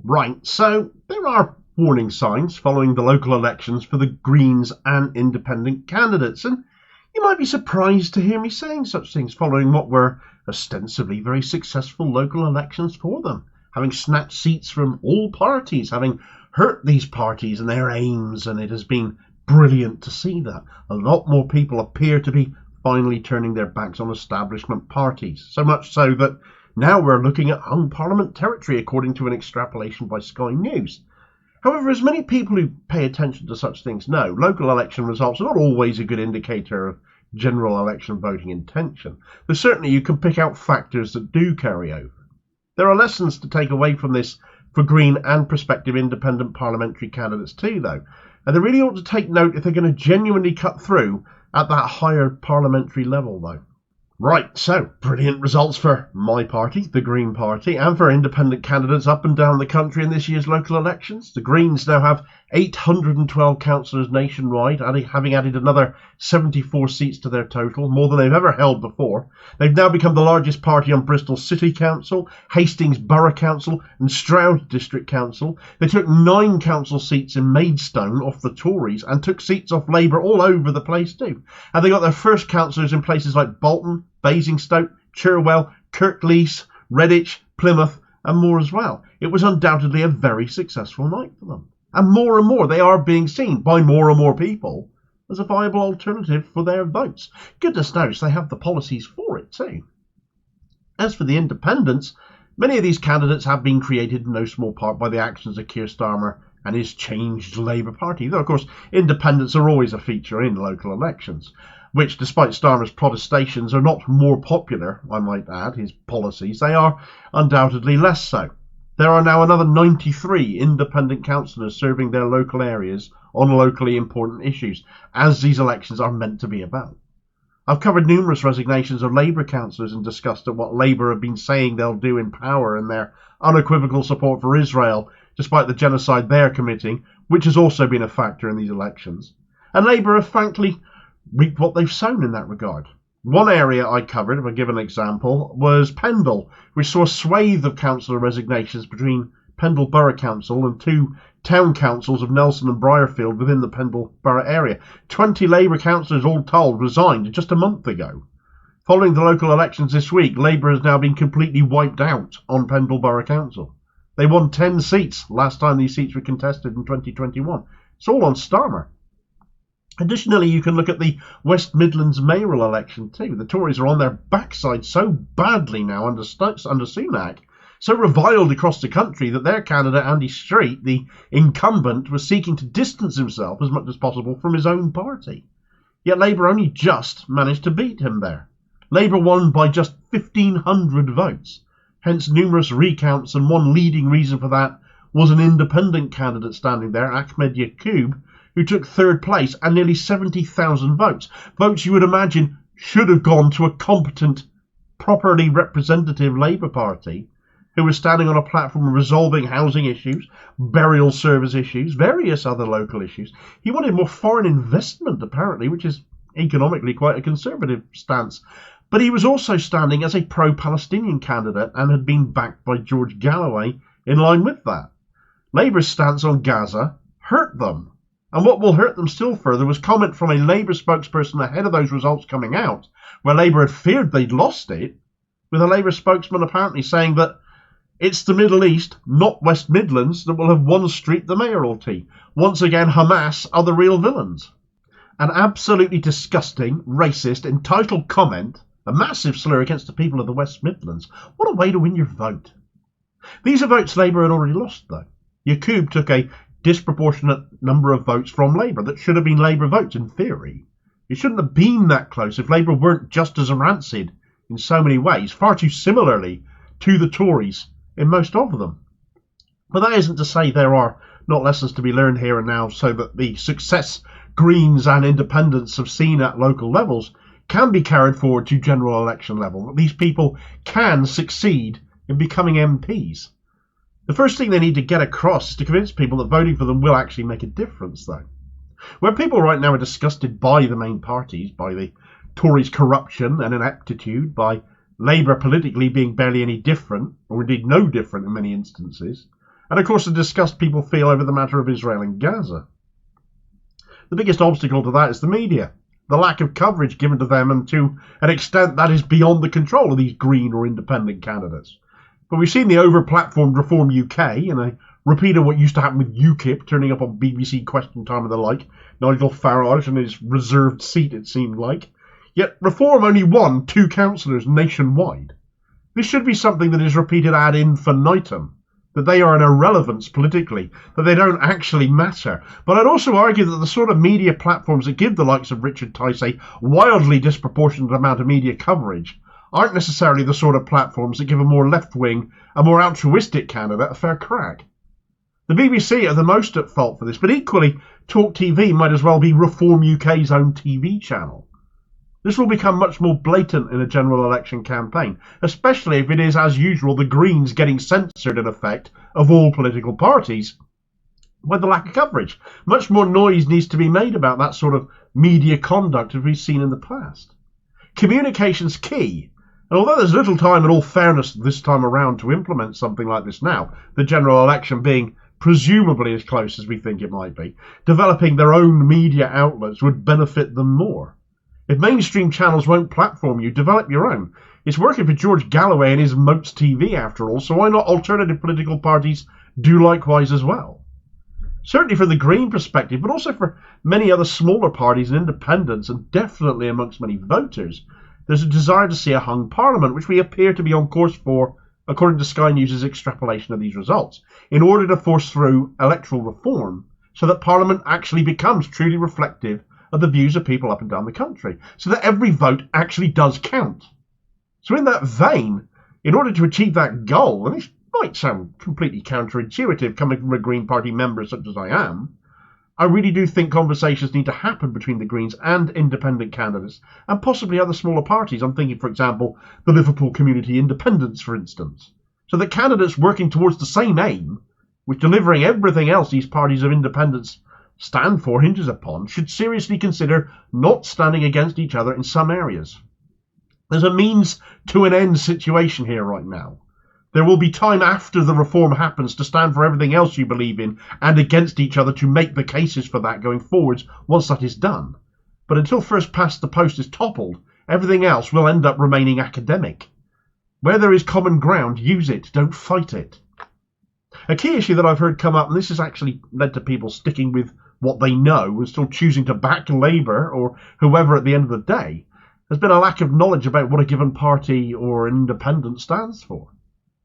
Right, so there are warning signs following the local elections for the Greens and independent candidates, and you might be surprised to hear me saying such things following what were ostensibly very successful local elections for them, having snatched seats from all parties, having hurt these parties and their aims, and it has been brilliant to see that. A lot more people appear to be finally turning their backs on establishment parties, so much so that now we're looking at hung Parliament territory, according to an extrapolation by Sky News. However, as many people who pay attention to such things know, local election results are not always a good indicator of general election voting intention, though certainly you can pick out factors that do carry over. There are lessons to take away from this for Green and prospective independent parliamentary candidates too, though, and they really ought to take note if they're going to genuinely cut through at that higher parliamentary level, though. Right, so brilliant results for my party, the Green Party, and for independent candidates up and down the country in this year's local elections. The Greens now have 812 councillors nationwide, having added another 74 seats to their total, more than they've ever held before. They've now become the largest party on Bristol City Council, Hastings Borough Council and Stroud District Council. They took 9 council seats in Maidstone off the Tories and took seats off Labour all over the place too. And they got their first councillors in places like Bolton, Basingstoke, Cherwell, Kirklees, Redditch, Plymouth and more as well. It was undoubtedly a very successful night for them. And more they are being seen by more and more people as a viable alternative for their votes. Goodness knows they have the policies for it too. As for the independents, many of these candidates have been created in no small part by the actions of Keir Starmer and his changed Labour Party, though of course independents are always a feature in local elections, which despite Starmer's protestations are not more popular, I might add, his policies, they are undoubtedly less so. There are now another 93 independent councillors serving their local areas on locally important issues, as these elections are meant to be about. I've covered numerous resignations of Labour councillors and discussed at what Labour have been saying they'll do in power and their unequivocal support for Israel, despite the genocide they're committing, which has also been a factor in these elections. And Labour have frankly reaped what they've sown in that regard. One area I covered, if I give an example, was Pendle, which saw a swathe of councillor resignations between Pendle Borough Council and 2 town councils of Nelson and Briarfield within the Pendle Borough area. 20 Labour councillors all told resigned just a month ago. Following the local elections this week, Labour has now been completely wiped out on Pendle Borough Council. They won 10 seats last time these seats were contested in 2021. It's all on Starmer. Additionally, you can look at the West Midlands mayoral election too. The Tories are on their backside so badly now under Sunak, so reviled across the country that their candidate Andy Street, the incumbent, was seeking to distance himself as much as possible from his own party. Yet Labour only just managed to beat him there. Labour won by just 1,500 votes, hence numerous recounts, and one leading reason for that was an independent candidate standing there, Ahmed Yaqub, who took 3rd place and nearly 70,000 votes. Votes you would imagine should have gone to a competent, properly representative Labour Party, who was standing on a platform of resolving housing issues, burial service issues, various other local issues. He wanted more foreign investment, apparently, which is economically quite a conservative stance. But he was also standing as a pro-Palestinian candidate and had been backed by George Galloway in line with that. Labour's stance on Gaza hurt them. And what will hurt them still further was comment from a Labour spokesperson ahead of those results coming out, where Labour had feared they'd lost it, with a Labour spokesman apparently saying that it's the Middle East, not West Midlands, that will have won Street the mayoralty. Once again, Hamas are the real villains. An absolutely disgusting, racist, entitled comment, a massive slur against the people of the West Midlands. What a way to win your vote. These are votes Labour had already lost, though. Yaqub took a disproportionate number of votes from Labour that should have been Labour votes in theory. It shouldn't have been that close if Labour weren't just as rancid in so many ways, far too similarly to the Tories in most of them. But that isn't to say there are not lessons to be learned here and now, so that the success Greens and independents have seen at local levels can be carried forward to general election level, that these people can succeed in becoming MPs. The first thing they need to get across is to convince people that voting for them will actually make a difference, though. Where people right now are disgusted by the main parties, by the Tories' corruption and ineptitude, by Labour politically being barely any different, or indeed no different in many instances, and of course the disgust people feel over the matter of Israel and Gaza. The biggest obstacle to that is the media, the lack of coverage given to them, and to an extent that is beyond the control of these Green or independent candidates. But we've seen the over-platformed Reform UK, and a repeat of what used to happen with UKIP, turning up on BBC Question Time and the like, Nigel Farage and his reserved seat, it seemed like. Yet Reform only won 2 councillors nationwide. This should be something that is repeated ad infinitum, that they are an irrelevance politically, that they don't actually matter. But I'd also argue that the sort of media platforms that give the likes of Richard Tice a wildly disproportionate amount of media coverage aren't necessarily the sort of platforms that give a more left-wing, a more altruistic candidate a fair crack. The BBC are the most at fault for this, but equally, Talk TV might as well be Reform UK's own TV channel. This will become much more blatant in a general election campaign, especially if it is, as usual, the Greens getting censored in effect of all political parties by the lack of coverage. Much more noise needs to be made about that sort of media conduct as we've seen in the past. Communication's key, and although there's little time in all fairness this time around to implement something like this now, the general election being presumably as close as we think it might be, developing their own media outlets would benefit them more. If mainstream channels won't platform you, develop your own. It's working for George Galloway and his Moats TV after all, so why not alternative political parties do likewise as well? Certainly from the Green perspective, but also for many other smaller parties and independents, and definitely amongst many voters, there's a desire to see a hung parliament, which we appear to be on course for, according to Sky News' extrapolation of these results, in order to force through electoral reform so that Parliament actually becomes truly reflective of the views of people up and down the country, so that every vote actually does count. So in that vein, in order to achieve that goal, and this might sound completely counterintuitive coming from a Green Party member such as I am, I really do think conversations need to happen between the Greens and independent candidates, and possibly other smaller parties. I'm thinking, for example, the Liverpool Community Independents, for instance, so that candidates working towards the same aim, with delivering everything else these parties of independence stand for hinges upon, should seriously consider not standing against each other in some areas. There's a means to an end situation here right now. There will be time after the reform happens to stand for everything else you believe in and against each other to make the cases for that going forwards once that is done. But until first past the post is toppled, everything else will end up remaining academic. Where there is common ground, use it, don't fight it. A key issue that I've heard come up, and this has actually led to people sticking with what they know and still choosing to back Labour or whoever at the end of the day, has been a lack of knowledge about what a given party or independent stands for.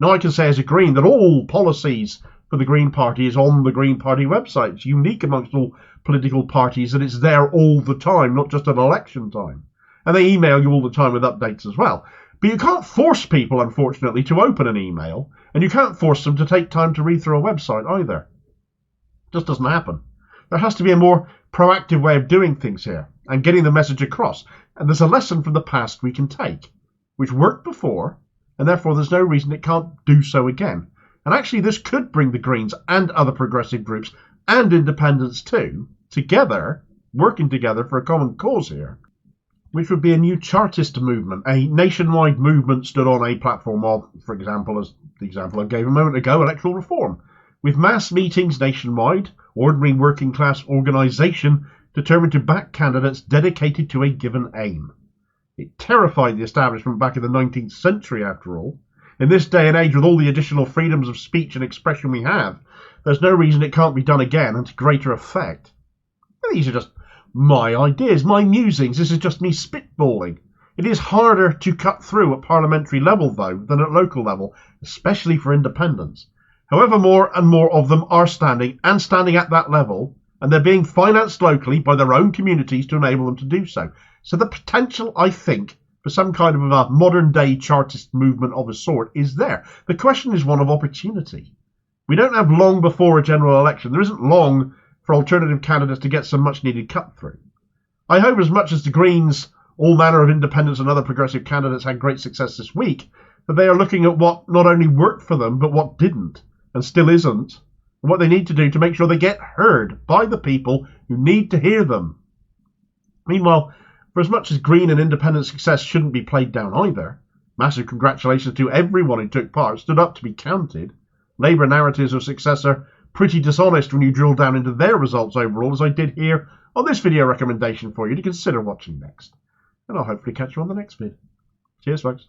Now I can say as a Green that all policies for the Green Party is on the Green Party website. It's unique amongst all political parties that it's there all the time, not just at election time. And they email you all the time with updates as well. But you can't force people, unfortunately, to open an email, and you can't force them to take time to read through a website either. It just doesn't happen. There has to be a more proactive way of doing things here and getting the message across. And there's a lesson from the past we can take, which worked before, and therefore there's no reason it can't do so again. And actually this could bring the Greens and other progressive groups and independents too, together, working together for a common cause here, which would be a new Chartist movement, a nationwide movement stood on a platform of, for example, as the example I gave a moment ago, electoral reform, with mass meetings nationwide, ordinary working class organisation determined to back candidates dedicated to a given aim. It terrified the establishment back in the 19th century, after all. In this day and age, with all the additional freedoms of speech and expression we have, there's no reason it can't be done again and to greater effect. These are just my ideas, my musings. This is just me spitballing. It is harder to cut through at parliamentary level, though, than at local level, especially for independents. However, more and more of them are standing at that level, and they're being financed locally by their own communities to enable them to do so. So the potential, I think, for some kind of a modern-day Chartist movement of a sort is there. The question is one of opportunity. We don't have long before a general election. There isn't long for alternative candidates to get some much-needed cut-through. I hope as much as the Greens, all manner of independents and other progressive candidates had great success this week, that they are looking at what not only worked for them, but what didn't, and still isn't, and what they need to do to make sure they get heard by the people who need to hear them. Meanwhile, for as much as Green and independent success shouldn't be played down either, massive congratulations to everyone who took part, stood up to be counted, Labour narratives of success are pretty dishonest when you drill down into their results overall, as I did here on this video recommendation for you to consider watching next. And I'll hopefully catch you on the next vid. Cheers, folks.